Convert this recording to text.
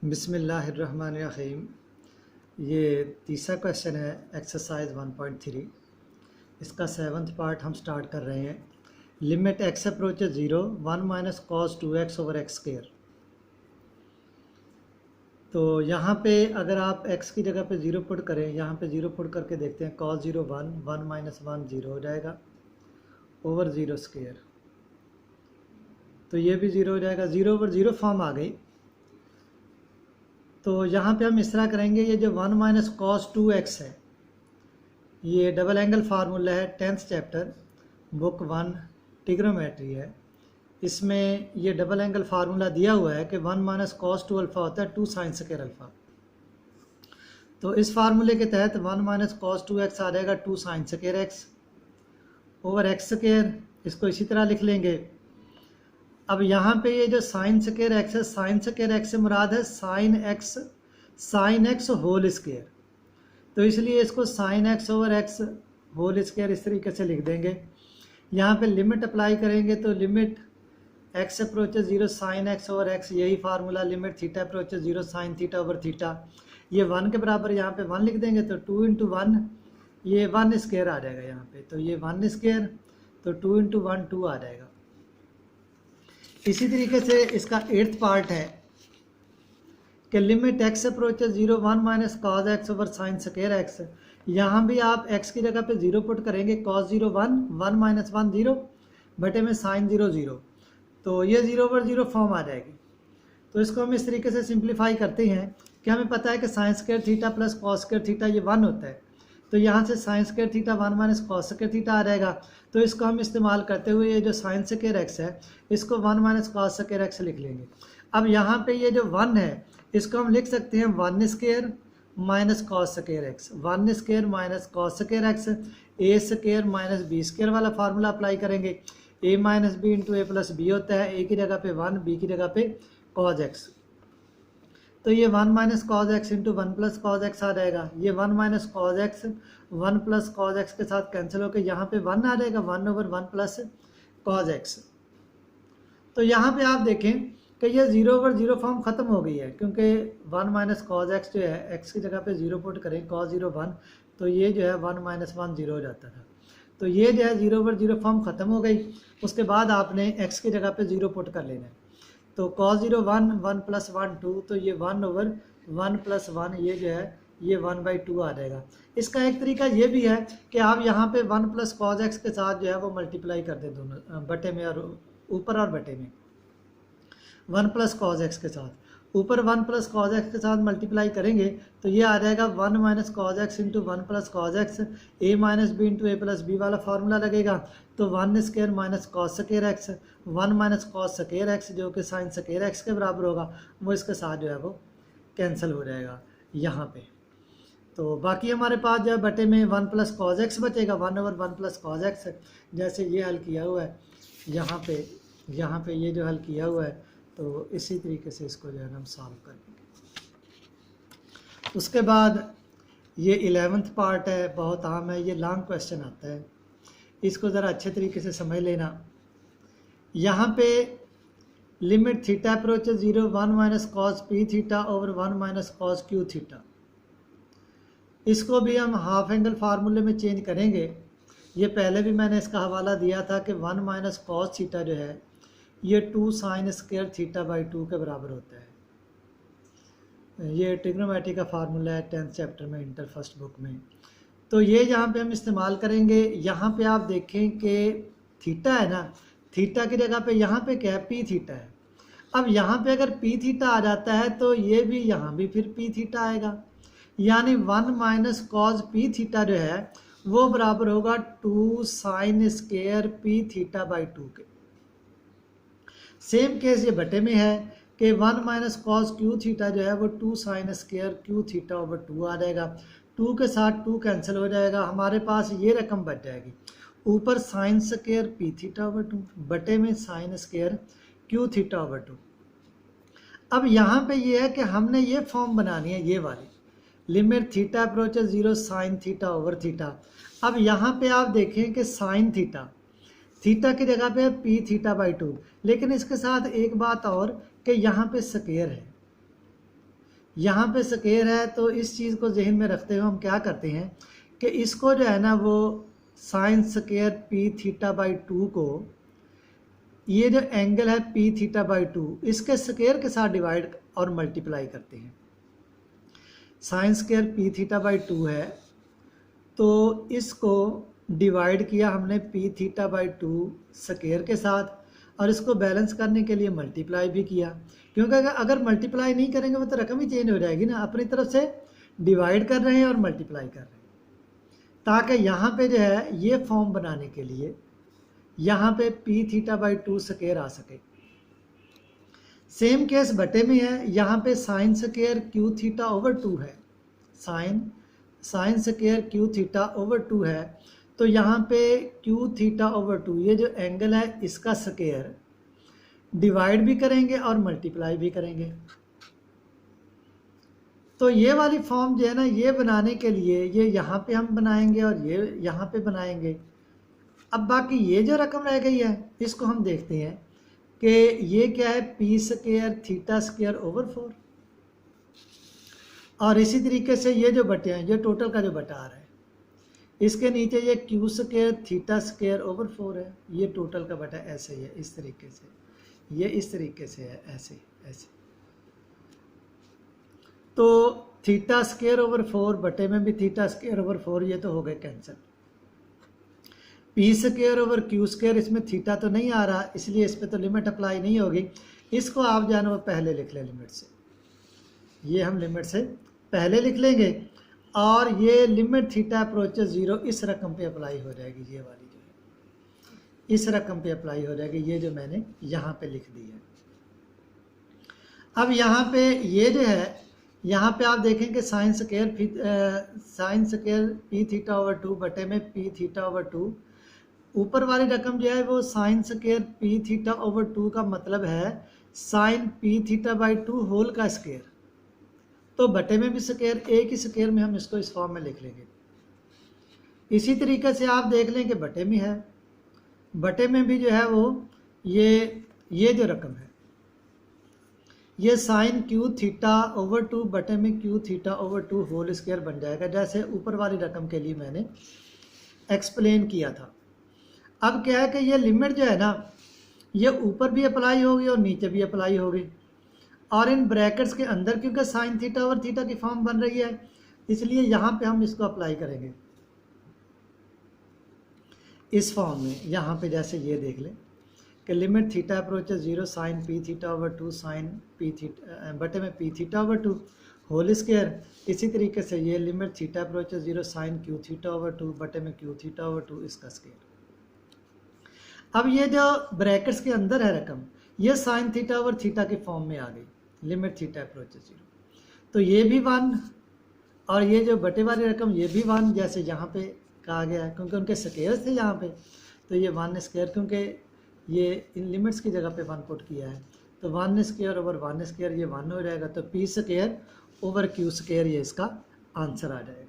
बिस्मिल्लाहिर्रहमानिर्रहीम। ये तीसरा क्वेश्चन है एक्सरसाइज 1.3। इसका 7th पार्ट हम स्टार्ट कर रहे हैं। Limit x approaches 0 1 minus cos 2x over x square. तो यहाँ पे अगर आप x की जगह पे 0 पुट करें, यहाँ पे 0 पुट करके देखते हैं। कॉस 0 1, 1 माइनस 1 0 हो जाएगा ओवर 0 स्क्वायर। तो ये भी 0 हो जाएगा, 0 ओवर 0 फॉर्म आ गई। तो यहाँ पे हम इस तरह करेंगे, ये जो 1 माइनस कॉस 2x है, ये डबल एंगल फार्मूला है 10th चैप्टर बुक 1 ट्रिग्नोमेट्री है। इसमें ये डबल एंगल फार्मूला दिया हुआ है कि 1 माइनस कॉस 2 अल्फ़ा होता है 2 साइन स्क्वायर अल्फ़ा। तो इस फार्मूले के तहत 1 माइनस कॉस 2x आ जाएगा 2 sine square x over x square. इसको इसी तरह लिख लेंगे। अब यहाँ पे ये जो साइन स्क्वायर एक्स है, साइन स्क्वायर एक्स से मुराद है साइन एक्स होल स्क्वायर। तो इसलिए इसको sine x over x whole square इस तरीके से लिख देंगे। यहाँ पे लिमिट अप्लाई करेंगे तो limit x approaches 0 sine x over x, यही formula. Limit theta approaches 0 sine theta over theta, ये 1 के बराबर यहाँ पे 1 लिख देंगे। तो 2 इंटू 1, ये 1 स्क्वायर आ जाएगा यहाँ पे। तो ये 1 स्क्वायर, तो 2 इंटू 1 2 आ जाएगा। इसी तरीके से इसका 8th पार्ट है कि limit x approaches 0 1 minus cos x over sine square x. यहाँ भी आप x की जगह पे 0 पुट करेंगे। कॉस 0 1, 1 माइनस 1 0 बटे में साइन 0 0, तो ये 0 ओवर 0 फॉर्म आ जाएगी। तो इसको हम इस तरीके से सिंप्लीफाई करते हैं कि हमें पता है कि sine square theta plus cos square theta ये 1 होता है। तो यहाँ से sine square theta 1 minus cos square theta आ जाएगा। तो इसको हम इस्तेमाल करते हुए ये जो साइन स्क्वायर एक्स है, इसको 1 माइनस कॉस स्क्वायर एक्स लिख लेंगे। अब यहाँ पे ये जो 1 है, इसको हम लिख सकते हैं 1 square minus cos square x, 1 square minus cos square x. A square minus B square वाला फार्मूला अप्लाई करेंगे। A minus B into A plus B होता है। ए की जगह पे 1, बी की जगह पे कॉज एक्स। तो ये 1 minus cos x into 1 plus cos x आ जाएगा। ये 1 minus cos x 1 plus cos x के साथ कैंसिल होकर यहाँ पे 1 आ जाएगा, 1 ओवर 1 प्लस कॉज एक्स। तो यहाँ पे आप देखें कि ये 0 ओवर 0 फॉर्म ख़त्म हो गई है, क्योंकि 1 माइनस कॉज एक्स जो है, एक्स की जगह पे 0 पुट करें, कॉज 0 1, तो ये जो है 1 माइनस 1 0 हो जाता था। तो ये जो है 0 ओवर 0 फॉर्म ख़त्म हो गई। उसके बाद आपने एक्स की जगह पे 0 पुट कर लेना है। तो cos 0 1, 1 प्लस 1 2, तो ये 1 ओवर 1 प्लस 1, ये जो है ये 1/2 आ जाएगा। इसका एक तरीका ये भी है कि आप यहाँ पे 1 प्लस कॉज एक्स के साथ जो है वो मल्टीप्लाई कर दें दोनों बटे में, और ऊपर और बटे में 1 प्लस कॉज एक्स के साथ। ऊपर 1 प्लस कॉज एक्स के साथ मल्टीप्लाई करेंगे तो ये आ जाएगा 1 minus cos x into 1 plus cos x. A minus B into A plus B वाला फार्मूला लगेगा। तो 1 square minus cos square x, 1 minus cos square x जो कि साइन स्क्वायर एक्स के बराबर होगा, वो इसके साथ जो है वो कैंसिल हो जाएगा यहाँ पे। तो बाकी हमारे पास जो है बटे में 1 प्लस कॉज एक्स बचेगा, 1 ओवर 1 प्लस कॉज एक्स। जैसे ये हल किया हुआ है यहाँ पे ये जो हल किया हुआ है, तो इसी तरीके से इसको जो है हम सॉल्व करेंगे। उसके बाद ये 11th पार्ट है, बहुत आम है, ये लॉन्ग क्वेश्चन आता है, इसको ज़रा अच्छे तरीके से समझ लेना। यहाँ पे limit theta approaches 0 1 minus cos P theta over 1 minus cos Q theta, इसको भी हम हाफ एंगल फार्मूले में चेंज करेंगे। ये पहले भी मैंने इसका हवाला दिया था कि 1 माइनस कॉस थीटा जो है ये 2 साइन स्क्वायर थीटा बाई 2 के बराबर होता है। ये ट्रिग्नोमेट्री का फार्मूला है 10th चैप्टर में, इंटर फर्स्ट बुक में। तो ये यहाँ पे हम इस्तेमाल करेंगे। यहाँ पे आप देखें कि थीटा है ना, थीटा की जगह पे यहाँ पे क्या है, पी थीटा है। अब यहाँ पे अगर पी थीटा आ जाता है तो ये भी यहाँ भी फिर पी थीटा आएगा, यानी 1 माइनस कॉज पी थीटा जो है वो बराबर होगा 2 sign square P theta by 2 के। सेम केस ये बटे में है कि 1 माइनस कॉस क्यू थीटा जो है वो 2 sine square Q theta over 2 आ जाएगा। 2 के साथ 2 कैंसिल हो जाएगा, हमारे पास ये रकम बच जाएगी। ऊपर sign square P theta over 2 बटे में sine square Q theta over 2। अब यहाँ पे ये है कि हमने ये फॉर्म बनानी है, ये वाली limit theta approaches 0 sine theta over theta. अब यहाँ पे आप देखें कि साइन थीटा की जगह पे पी थीटा बाई 2, लेकिन इसके साथ एक बात और कि यहाँ पे स्क्वायर है। यहाँ पे स्क्वायर है, तो इस चीज़ को जहन में रखते हुए हम क्या करते हैं कि इसको जो है ना वो sine square P theta by 2 को, ये जो एंगल है पी थीटा बाई 2 इसके स्क्वायर के साथ डिवाइड और मल्टीप्लाई करते हैं। Sign square P theta by 2 है, तो इसको डिवाइड किया हमने पी थीटा बाई 2 स्क्वायर के साथ, और इसको बैलेंस करने के लिए मल्टीप्लाई भी किया, क्योंकि अगर मल्टीप्लाई नहीं करेंगे वो तो रकम ही चेंज हो जाएगी ना। अपनी तरफ से डिवाइड कर रहे हैं और मल्टीप्लाई कर रहे हैं, ताकि यहाँ पे जो है ये फॉर्म बनाने के लिए यहाँ पे पी थीटा बाई 2 स्क्वायर आ सके। सेम केस बटे में है, यहाँ पे sine square Q theta over 2 है, sine square Q theta over 2 है, तो यहाँ पे क्यू थीटा ओवर 2 ये जो एंगल है इसका स्क्वायर डिवाइड भी करेंगे और मल्टीप्लाई भी करेंगे। तो ये वाली फॉर्म जो है ना, ये बनाने के लिए ये यहाँ पे हम बनाएंगे और ये यहाँ पे बनाएंगे। अब बाकी ये जो रकम रह गई है इसको हम देखते हैं कि ये क्या है, P square theta square over 4, और इसी तरीके से ये जो बटे हैं, ये टोटल का जो बटा आ रहा है, इसके नीचे ये Q square theta square over 4 है, ये टोटल का बटा ऐसे ही है, इस तरीके से, ये इस तरीके से है, ऐसे ऐसे। तो थीटा स्क्वायर ओवर 4 बटे में भी थीटा स्क्वायर ओवर 4, ये तो हो गए cancel. P square over Q square, इसमें थीटा तो नहीं आ रहा, इसलिए इस पर तो लिमिट अप्लाई नहीं होगी। इसको आप जानो वो पहले लिख लें लिमिट से, ये हम लिमिट से पहले लिख लेंगे, और ये लिमिट थीटा अप्रोचेस 0 इस रकम पे अप्लाई हो जाएगी, ये वाली जो है इस रकम पे अप्लाई हो जाएगी, ये जो मैंने यहाँ पे लिख दी है। अब यहाँ पे ये जो है, यहाँ पे आप देखें कि sine square P theta over 2 बटे में पी थीटा ओवर 2, ऊपर वाली रकम जो है वो sine square P theta over 2 का मतलब है sine P theta by 2 whole का स्क्वायर, तो बटे में भी स्क्वायर, एक ही स्क्वायर में हम इसको इस फॉर्म में लिख लेंगे। इसी तरीके से आप देख लें कि बटे में है, बटे में भी जो है वो ये जो रकम है ये साइन क्यू थीटा ओवर 2 बटे में Q theta over 2 whole square बन जाएगा, जैसे ऊपर वाली रकम के लिए मैंने एक्सप्लेन किया था। अब क्या है कि ये लिमिट जो है ना, ये ऊपर भी अप्लाई होगी और नीचे भी अप्लाई होगी, और इन ब्रैकेट्स के अंदर क्योंकि साइन थीटा ओवर थीटा की फॉर्म बन रही है, इसलिए यहाँ पे हम इसको अप्लाई करेंगे इस फॉर्म में। यहाँ पे जैसे ये देख लें कि limit theta approaches 0 sine P theta over 2 sine P theta बटे में P theta over 2 whole square. इसी तरीके से ये limit theta approaches 0 sine Q theta over 2 बटे में क्यू थीटा ओवर 2 इसका स्क्वायर। अब ये जो ब्रैकेट्स के अंदर है रकम, ये साइन थीटा ओवर थीटा की फॉर्म में आ गई, लिमिट थीटा अप्रोचेस 0, तो ये भी 1, और ये जो बटे वाली रकम ये भी 1, जैसे यहाँ पे कहा गया है, क्योंकि उनके स्क्वायर थे यहाँ पे, तो ये 1 स्क्वायर, क्योंकि ये इन लिमिट्स की जगह पे 1 पुट किया है, तो 1 स्क्वायर ओवर 1 स्क्वायर ये 1 हो जाएगा, तो P square over Q square ये इसका आंसर आ जाएगा।